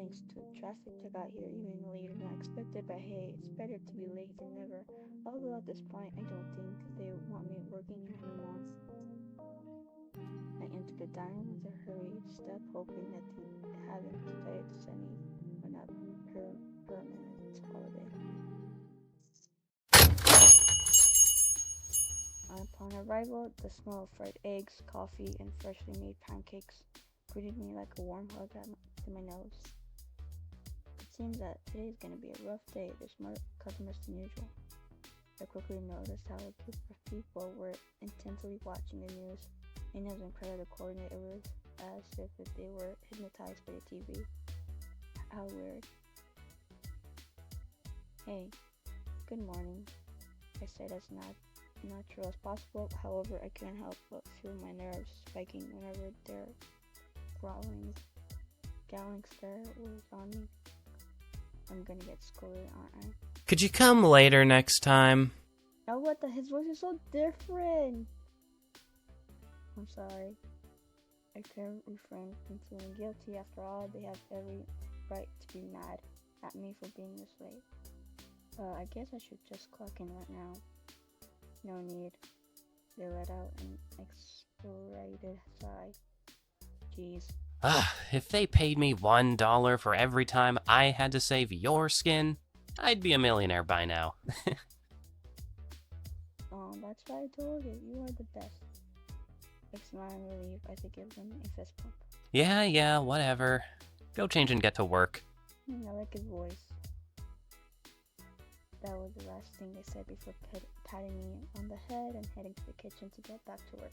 thanks to traffic I got here even later than I expected, but hey, it's better to be late than never. Although at this point, I don't think they want me working here anymore. I entered the diner with a hurried step, hoping that they haven't decided to send me on a permanent holiday. Upon arrival, the smell of fried eggs, coffee, and freshly made pancakes greeted me like a warm hug to my nose. It seems that today is going to be a rough day. There's more customers than usual. I quickly noticed how a group of people were intensely watching the news, and as incredibly coordinated, it was as if they were hypnotized by the TV. How weird. Hey, good morning, I said as natural as possible. However, I couldn't help but feel my nerves spiking whenever their growling stare was on me. I'm gonna get scolded, aren't I? Could you come later next time? Oh, what the? His voice is so different. I'm sorry. I couldn't refrain from feeling guilty. After all, they have every right to be mad at me for being this late. I guess I should just clock in right now. No need. They let out an exasperated sigh. Jeez. If they paid me $1 for every time I had to save your skin, I'd be a millionaire by now. Oh, that's why I told you. You are the best. I smile in relief as I give them a fist bump. Yeah, whatever. Go change and get to work. I like his voice. That was the last thing they said before patting me on the head and heading to the kitchen to get back to work.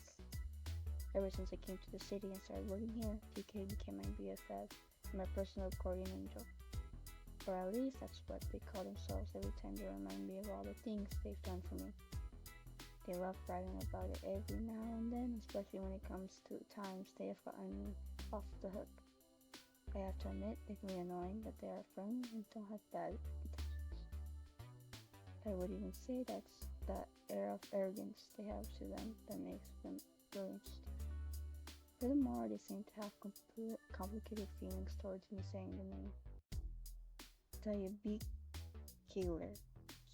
Ever since I came to the city and started working here, TK became my BFF and my personal guardian angel. Or at least that's what they call themselves every time they remind me of all the things they've done for me. They love bragging about it every now and then, especially when it comes to times they have gotten me off the hook. I have to admit, they can be annoying, but they are friendly and don't have bad intentions. I would even say that's that air of arrogance they have to them that makes them really interesting. Furthermore, they seem to have complicated feelings towards me saying the name. Tell you, be healer.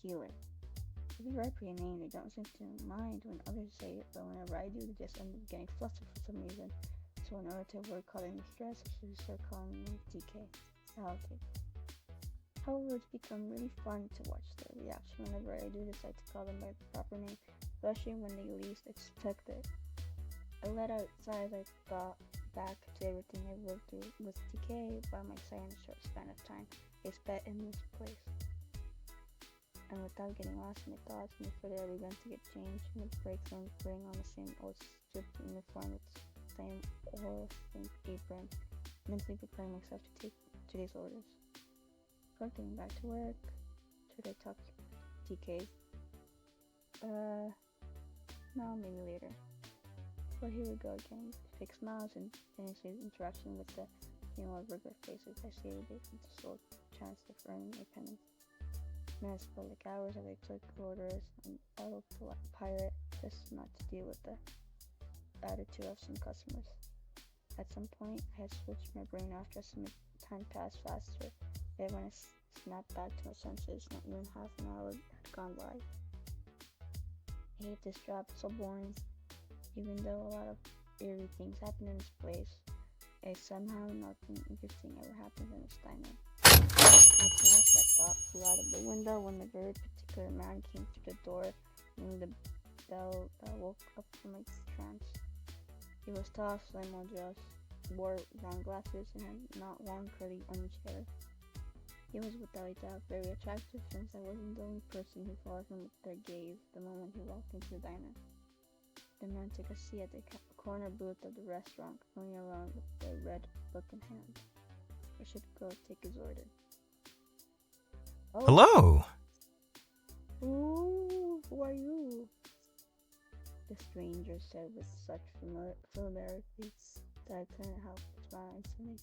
If you write for your name, they don't seem to mind when others say it, but whenever I do, they just end up getting flustered for some reason. So in order to avoid calling me stress, I should start calling me DK. Okay. However, it's become really fun to watch their reaction whenever I do decide to call them by the proper name, especially when they least expect it. I let out sighs as I thought back to everything I lived through with DK by my side in a short span of time I spent in this place. And without getting lost in my thoughts, and before they began to get changed in the break room, putting on the same old stripped uniform with the same old stained apron, mentally preparing myself to take today's orders. Before getting back to work, should I talk to TK? No, maybe later. But here we go again. Fake smiles and finishes interaction with the regular faces I see every day from the sole chance of earning a penance. Minutes felt like hours as I took orders and autopilot just not to deal with the attitude of some customers. At some point, I had switched my brain off just to make time pass faster. Yet when I snapped back to my senses, not even half an hour had gone by. I hate this job, it's so boring. Even though a lot of eerie things happen in this place, somehow nothing interesting ever happens in this diner. At last, I thought flew out of the window when a very particular man came through the door, ringing the bell that woke up from my trance. He was tall, slim, well-dressed, wore round glasses, and had not one curly orange hair. He was without a doubt very attractive, since I wasn't the only person who followed him with their gaze the moment he walked into the diner. The man took a seat at the corner booth of the restaurant, going around with a red book in hand. I should go take his order. Oh. Hello! Ooh, who are you? The stranger said with such familiarity that I couldn't help but smile instantly.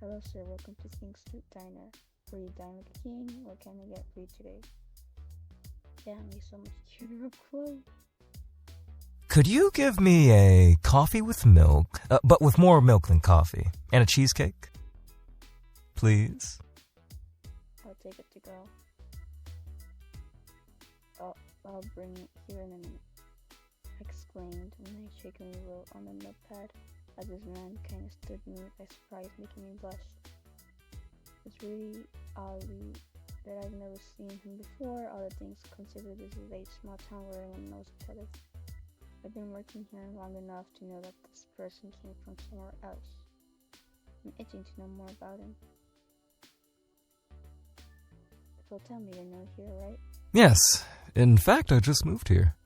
Hello sir, welcome to King Street Diner. Will you dine with the king? What can I get for you today? Damn, he's so much cuter up close. Could you give me a coffee with milk, but with more milk than coffee, and a cheesecake? please. I'll take it to go. I'll bring it here in a minute, I exclaimed when I shakily wrote on the notepad as this man kind of stood me by surprise, making me blush. It's really oddly that I've never seen him before, all the things considered. This is a small town where everyone knows each other. I've been working here long enough to know that this person came from somewhere else. I'm itching to know more about him. So tell me, you're new here, right? Yes, in fact, I just moved here.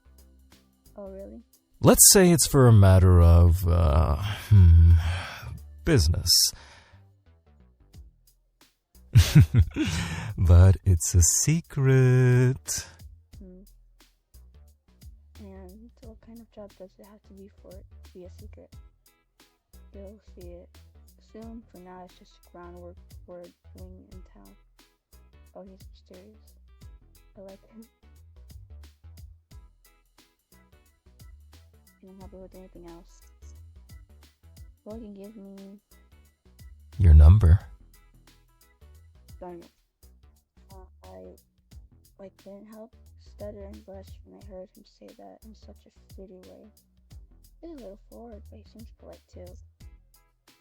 Oh, really? Let's say it's for a matter of, business. But it's a secret. And what kind of job does it have to be for it to be a secret? You'll see it soon. For now, it's just groundwork we're doing in town. Oh, he's mysterious. I like him. You don't help me with anything else. Well, you can give me Your number. darn it. I couldn't help stutter and blush when I heard him say that in such a pretty way. It's a little forward, but he seems polite too.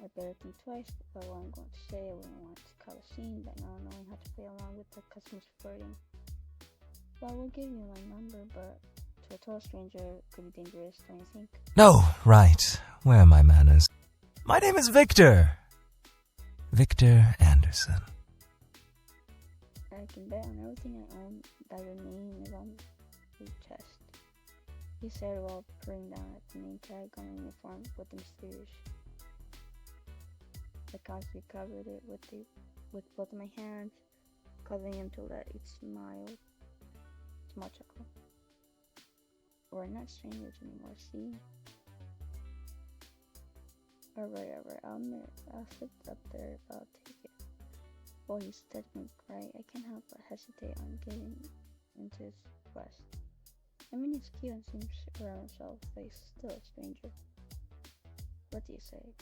I better think twice about what I'm going to say. I wouldn't want to cause a scene by not knowing how to play along with the customer's flirting. Well, I will give you my number, but to a total stranger, it could be dangerous, don't you think? No, right. Where are my manners? My name is Victor. Victor Anderson. I can bet on everything I own that your name is on your chest, he said while putting down at the name tag on the uniform with the mysterious. I constantly covered it with both of my hands, causing him to let it smile. Small chuckle. We're not strangers anymore, see? Alright, I'll sit up there if I'll take it. Well, he's technically right. I can't help but hesitate on getting into his quest. I mean, he's cute and seems sure of himself, but he's still a stranger. What do you say?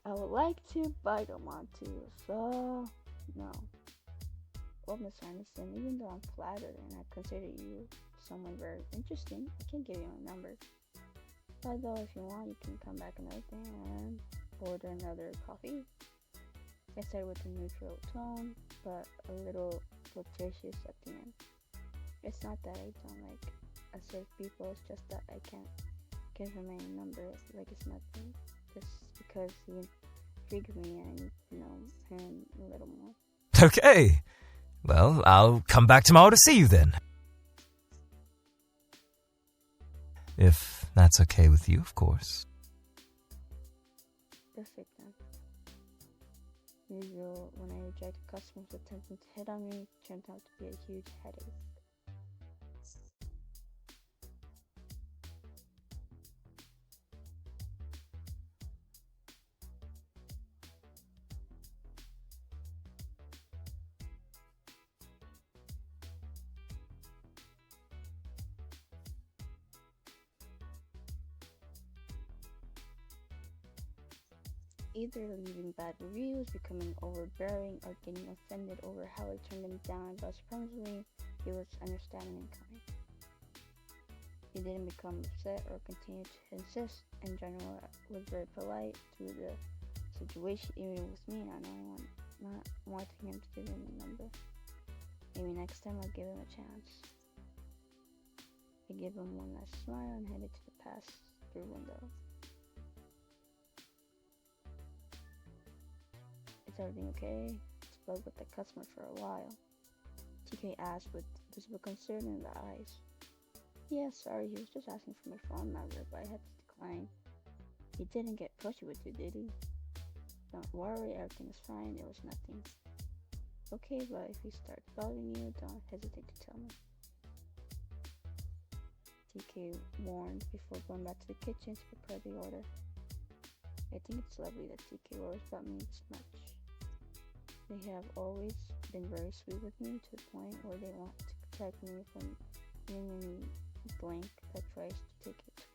I would like to, but I don't want to, so no. Well, Mr. Anderson, even though I'm flattered and I consider you someone very interesting, I can't give you my number. Although, if you want, you can come back another day and order another coffee. I said with a neutral tone, but a little flirtatious at the end. It's not that I don't like assertive people, it's just that I can't give him my number like it's nothing. Just because he intrigues me and I need to know him a little more. Okay. Well, I'll come back tomorrow to see you then. If that's okay with you, of course. Perfect then. Usual, when I reject a customer's attempting to hit on me, it turned out to be a huge headache. Either leaving bad reviews, becoming overbearing, or getting offended over how I turned him down, but surprisingly, he was understanding and kind. He didn't become upset or continue to insist. In general, was very polite through the situation, even with me not wanting him to give him a number. Maybe next time I'll give him a chance. I gave him one last smile and headed to the pass-through window. Is everything okay? Spoke with the customer for a while. TK asked with visible concern in the eyes. Yeah, sorry, he was just asking for my phone number, but I had to decline. He didn't get pushy with you, did he? Don't worry, everything is fine, it was nothing. Okay, but if he starts bothering you, don't hesitate to tell me. TK warned before going back to the kitchen to prepare the order. I think it's lovely that TK worries about me this much. They have always been very sweet with me to the point where they want to protect me from being any blank that tries to take it too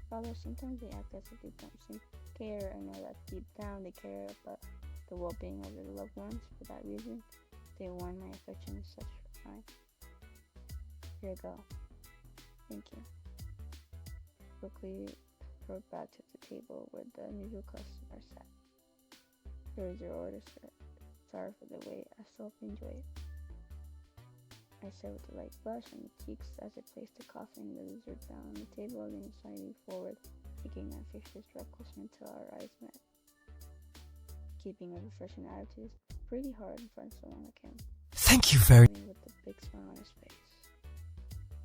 far. although sometimes they act as if they don't seem to care. I know that deep down they care about the well-being of their loved ones. For that reason, they won my affection in such time. Here you go. Thank you. Quickly brought back to the table where the unusual customer sat. Here is your order, sir. Sorry for the wait. I so hope you enjoy it. I said with a light blush on the cheeks as I placed the coffee and the dessert down on the table, leaning slightly forward, making that fixture's direct closer until our eyes met. Keeping a refreshing attitude is pretty hard in front of someone like him. Thank you very With a big smile on his face.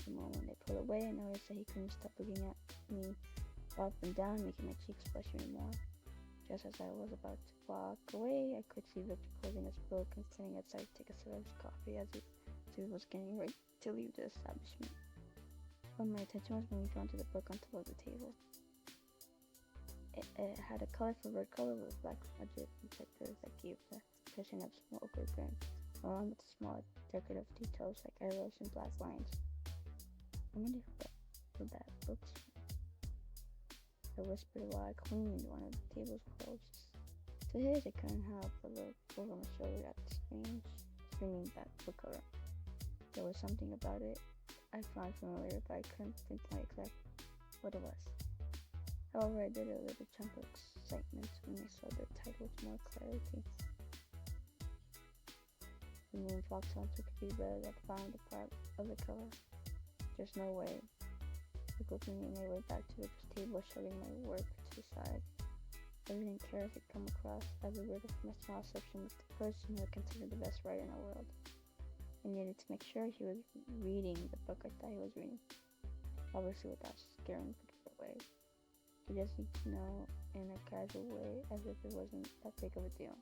The moment they pulled away, I noticed that he couldn't stop looking at me up and down, making my cheeks blush even more. Just as I was about to walk away, I could see Victor closing his book and standing outside to take a sip of his coffee as he was getting ready to leave the establishment. But my attention was being drawn to the book on top of the table. It had a colorful red color with black smudges and sectors that gave the impression of small ochre grain, along with small decorative details like arrows and black lines. I wonder what that book's from. I whispered while I cleaned one of the table's clothes. To his, I couldn't help but look over my shoulder at the screaming back book cover. There was something about it I found familiar, but I couldn't pinpoint exactly what it was. However, I did a little jump of excitement when I saw the title with more clarity. The moon foxhounds could be read at the bottom part of the cover. There's no way. I quickly made my way back to the table, shoving my work to the side. I didn't care if it come across as a word from a small section with the person who I considered the best writer in the world. I needed to make sure he was reading the book I thought he was reading, obviously without scaring Victor away. He just needed to know in a casual way, as if it wasn't that big of a deal.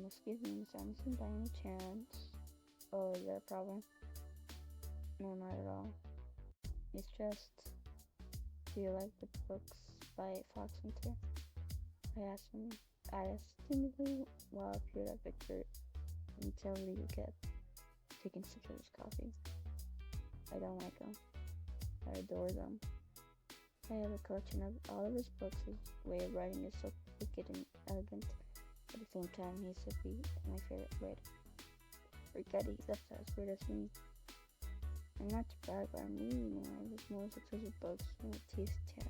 Excuse me, Miss Anderson, by any chance? Oh, is there a problem? No, not at all. It's just, do you like the books by Fox Hunter? I asked timidly while I peered at Victor until he kept taking sips of his coffee. I don't like them. I adore them. I have a collection of all of his books. His way of writing is so wicked and elegant. At the same time, he's simply my favorite writer. Forget it, that's as weird as me. And not to brag, but I'm reading one of his most expensive books from a teeth tear.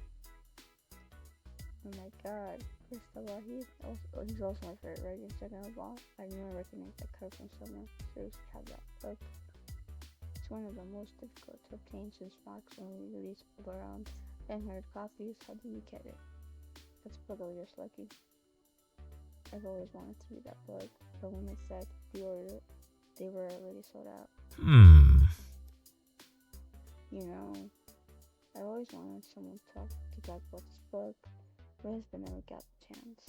Oh my god. First of all, he's also my favorite writer. Second of all, I knew I recognized that cover from somewhere. Seriously, have that book. It's one of the most difficult to obtain since Fox only released around 1000 copies. How did you get it? That's probably just lucky. I've always wanted to read that book, but when I said pre-order, they were already sold out. You know, I always wanted someone to talk about this book, but I never got the chance.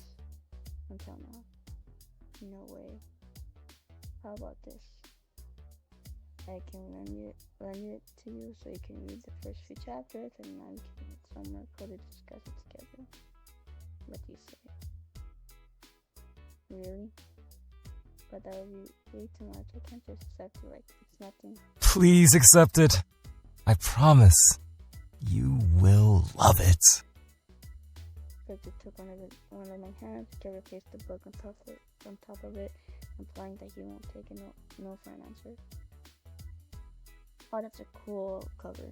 Until now. No way. How about this? I can lend it to you so you can read the first few chapters, and now we can meet somewhere cool to discuss it together. What do you say? Really? But that would be way too much. I can't just accept it like it's nothing. Please accept it. I promise. You will love it. Victor took one of my hands, Jerry placed the book on top of it, implying that he won't take a no for an answer. Oh, that's a cool cover.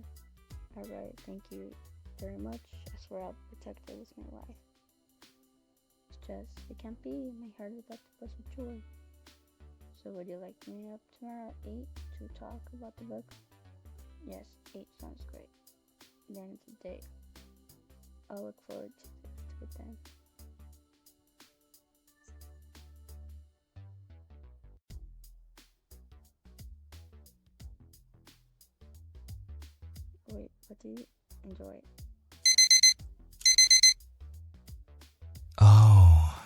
Alright, thank you very much. I swear I'll protect it with my life. It's just, it can't be my heart without the buzz of joy. So would you like to meet up tomorrow at 8 to talk about the book? Yes, 8 sounds great. Then it's a date. I'll look forward to it then. Wait, what do you enjoy? Oh,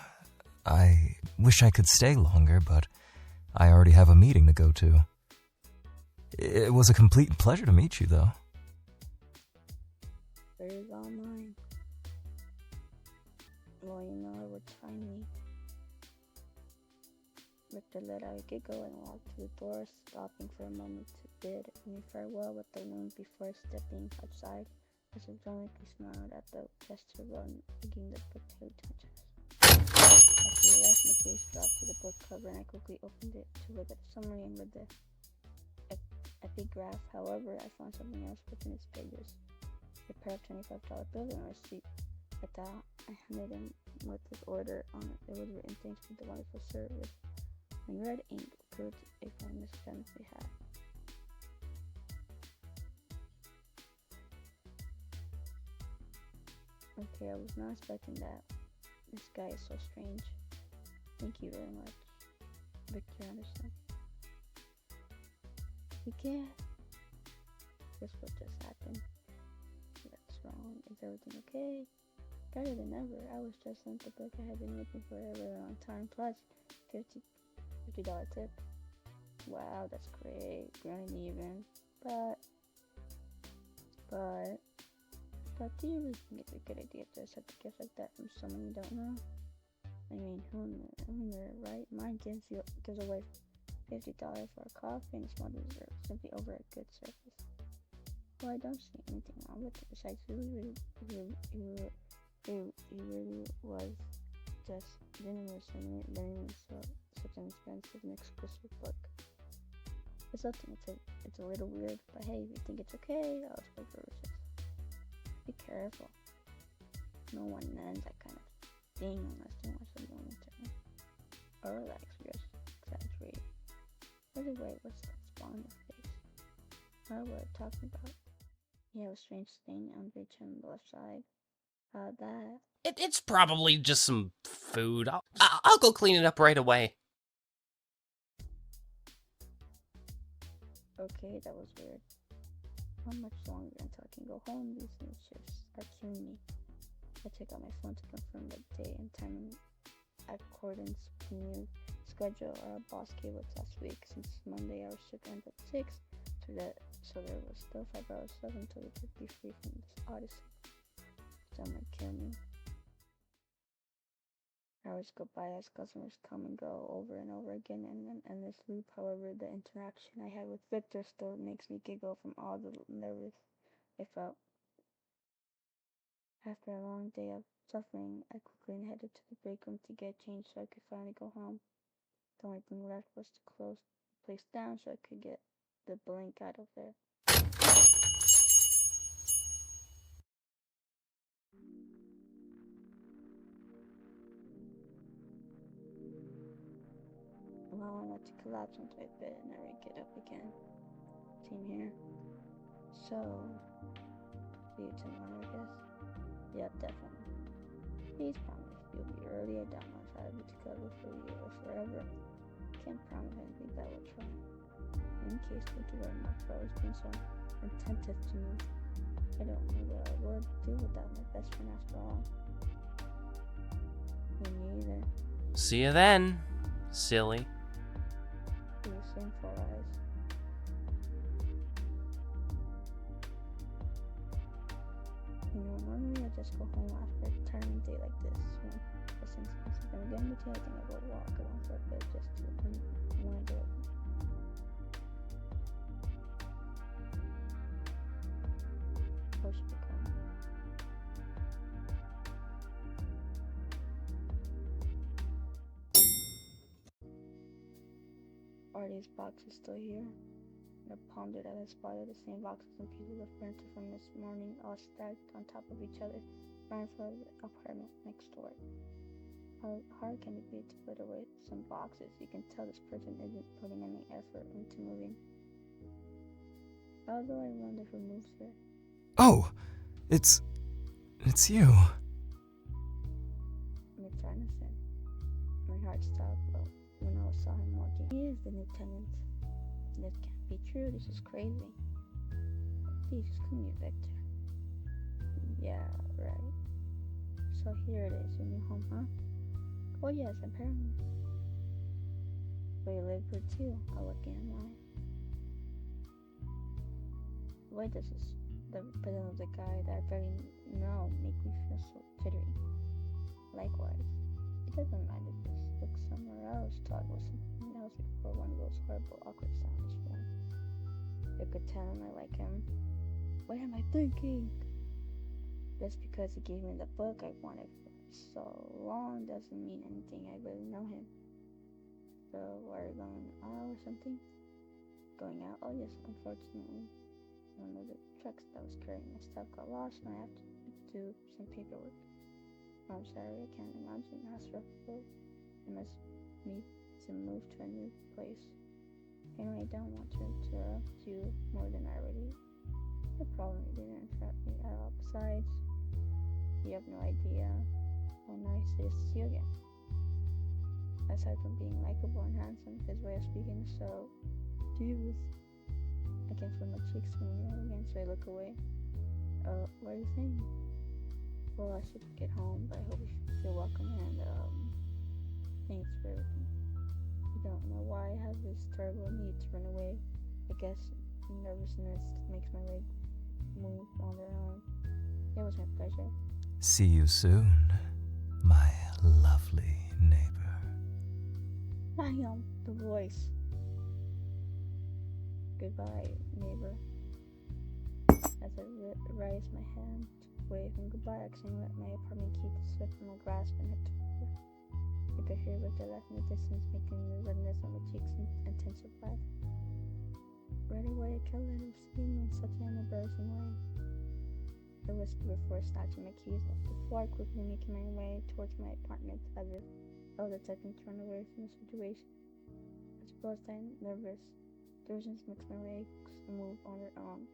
I wish I could stay longer, but I already have a meeting to go to. It was a complete pleasure to meet you, though. It is all mine. Well, you know it would find me. Victor let out a giggle and walked to the door, stopping for a moment to bid me farewell with the wind before stepping outside. I sardonically smiled at the gesture while hugging the book tight to my chest. After he left, my gaze dropped to the book cover and I quickly opened it to look at the summary and read the epigraph. However, I found something else within its pages. A pair of $25 bills and a receipt. With that, I handed him with his order on it. It was written, "Thanks for the wonderful service." In red ink, put a famous pen we had. Okay, I was not expecting that. This guy is so strange. Thank you very much. Victor Anderson. You can't. Guess what just happened? What's wrong? Is everything okay? Better than ever. I was just sent the book I had been waiting for a really long time. Plus, $50 tip. Wow, that's great. Running even. But, do you really think it's a good idea to accept a gift like that from someone you don't know? I mean, who in their right mind gives away $50 for a coffee and a small dessert simply over a good service? Well, I don't see anything wrong with it. Besides, he really was just lending such an expensive and exclusive book. It's something. It's a little weird, but hey, if you think it's okay, I'll explain for wishes. Be careful. No one lends that kind of thing unless they want something on the internet. Or relax, just exaggerate. By the way, what's that spot on your face? What were we talking about? You have a strange stain on the chin on the left side. That. It's probably just some food. I'll go clean it up right away. Okay, that was weird. How much longer until I can go home? These new shifts are killing me. I check out my phone to confirm the date and time in accordance with the new schedule our boss gave us last week. Since Monday our shift ends at 6, so there was still 5 hours left until we could be free from this odyssey. It's gonna kill me. Hours go by as customers come and go over and over again in an endless loop. However, the interaction I had with Victor still makes me giggle from all the nervous I felt. After a long day of suffering, I quickly headed to the break room to get changed so I could finally go home. The only thing left was to close the place down so I could get the blink out of there. Allowing it to collapse into a bed and never get up again. Same here. So, see you tomorrow, I guess. Yep, definitely. Please promise you'll be early. I doubt my father will be together for you or forever. Can't promise anything, but I will try. In case, thank you very much for always being so attentive to me. I don't know what I would do without my best friend after all. Me neither. See you then, silly. See you soon, Four Eyes. You know, normally I just go home after a tiring day like this. But since I'm getting with you, I think I'll go walk around for a bit just to when I do it. Or should we call? Are these boxes still here? I pondered as I spotted the same boxes and pieces of furniture from this morning all stacked on top of each other right in front of the apartment next door. How hard can it be to put away some boxes? You can tell this person isn't putting any effort into moving. Although I wonder who moves here. Oh, it's you. Mr. Anderson. My heart stopped when I saw him walking. He is the new tenant. This can't be true. This is crazy. Please just come here, Victor. Yeah, right. So here it is, your new home, huh? Oh yes, apparently. But you live here too. Oh, again, why? Why does the presence of the guy that I barely know make me feel so jittery? Likewise, it doesn't matter. Just look somewhere else. Talk about something else before one of those horrible, awkward sounds. I could tell him I like him. What am I thinking? Just because he gave me the book I wanted for so long doesn't mean anything. I really know him. So, are we going out or something? Going out? Oh yes, unfortunately. One of the trucks that was carrying my stuff got lost and I have to do some paperwork. I'm sorry, I can't imagine how stressful it must be to move to a new place. Anyway, I don't want to interrupt you more than I already. The problem you didn't interrupt me at all. Besides, you have no idea how nice it is to see you again. Aside from being likable and handsome, his way of speaking is so Jesus. I can feel my cheeks moving again, so I look away. What are you saying? Well, I should get home, but I hope you feel welcome and thanks for everything. I don't know why I have this terrible need to run away. I guess nervousness makes my leg move on their own. It was my pleasure. See you soon, my lovely neighbor. I am the voice. Goodbye, neighbor. As I raise my hand to wave him goodbye, I accidentally let my apartment key slip from my grasp and hit the floor. I could hear what they left in the distance, making the redness on my cheeks intensify. Right away, I kept letting him see me in such an embarrassing way. I whispered before snatching my keys off the floor, quickly making my way towards my apartment as if I was attempting to run away from the situation. I suppose I'm nervous. Nervousness makes my legs move on their own.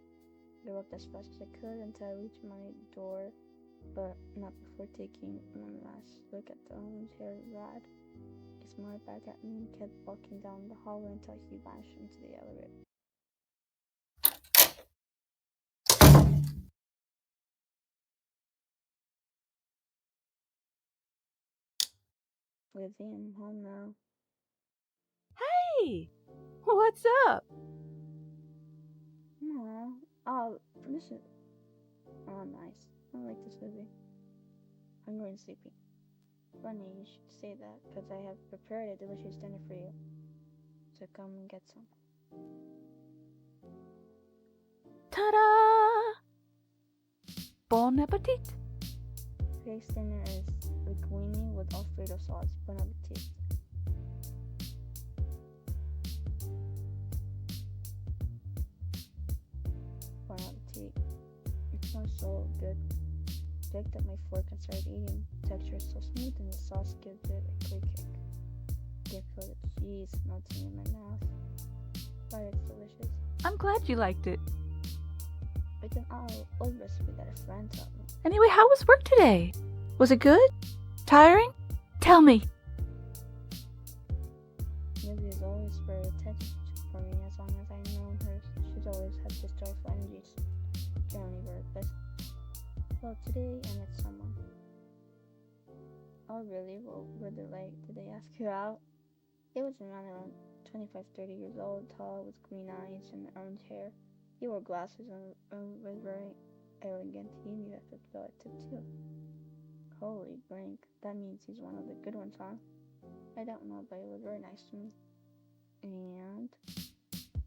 I walked as fast as I could until I reached my door, but not before taking one last look at the orange-haired lad. He smiled back at me and kept walking down the hallway until he vanished into the elevator. Lizzie, I'm home now. Hey, what's up? Aww. Oh, this is... Oh, nice. I like this movie. Hungry and sleepy. Funny you should say that, because I have prepared a delicious dinner for you. So come and get some. Ta-da! Bon appetit. Today's dinner is linguine with Alfredo sauce. Bon appetit. Bon appetit. It smells so good. I picked up my fork and started eating. The texture is so smooth and the sauce gives it a great kick. I can feel the cheese melting in my mouth. But it's delicious. I'm glad you liked it. It's an old recipe that a friend taught me. Anyway, how was work today? Was it good? Tiring? Tell me. Lizzie is always very attentive for me as long as I've known her. She's always had this joyful energy. Generally very best. Well, today I met someone. Oh, really? What were they like? Did they ask you out? It was a man around 25, 30 years old, tall, with green eyes and orange hair. He wore glasses and was very elegant. He knew that the bill at tip too. Holy blank, that means he's one of the good ones, huh? I don't know, but he was very nice to me. And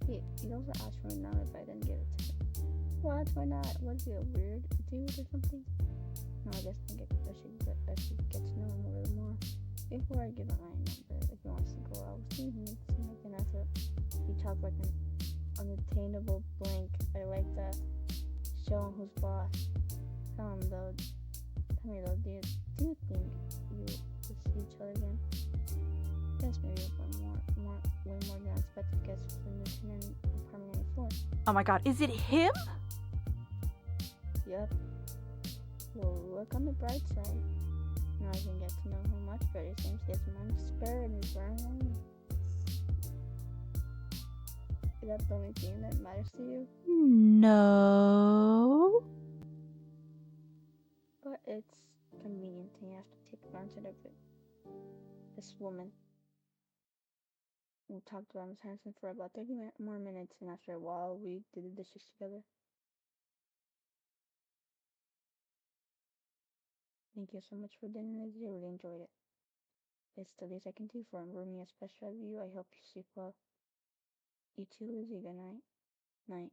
he also asked for my number, but I didn't give it to him. What? Why not? Was he a weird dude or something? No, I just think I should get to know him a little more. Before I give him my number, if he wants to go out with me, he needs to make an effort. He talked like an unattainable blank. I like that. Show him who's boss. Tell me though, do you think you will see each other again? Yes, maybe way more than I expected. Guess it's the new tenant on apartment 94. Oh my god, is it him? Yep. Well, look on the bright side. Now I can get to know him much better. Seems he has money to spare and he's very lonely. Is that the only thing that matters to you? No. But it's convenient and you have to take advantage of it. This woman. We talked about Miss Hanson for about 30 more minutes, and after a while, we did the dishes together. Thank you so much for dinner, Lizzie. I really enjoyed it. It's the least I can do for improving a special view. I hope you sleep well. You too, Lizzie. Good night. Night.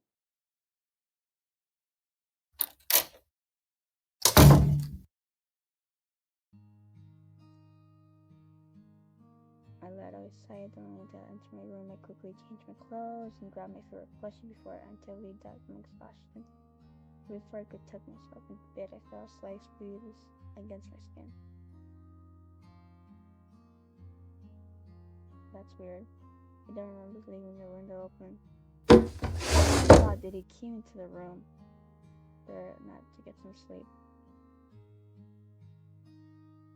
I let out a sigh of relief to enter my room. I quickly changed my clothes and grabbed my favorite plushie before I until died from exhaustion. Before I could tuck myself into bed, I felt a slight breeze against my skin. That's weird. I don't remember leaving the window open. God, did he came into the room there not to get some sleep?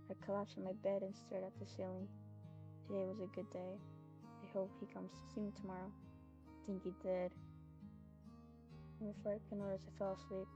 I collapsed on my bed and stared at the ceiling. Today was a good day. I hope he comes to see me tomorrow. I think he did. And before I could notice, I fell asleep.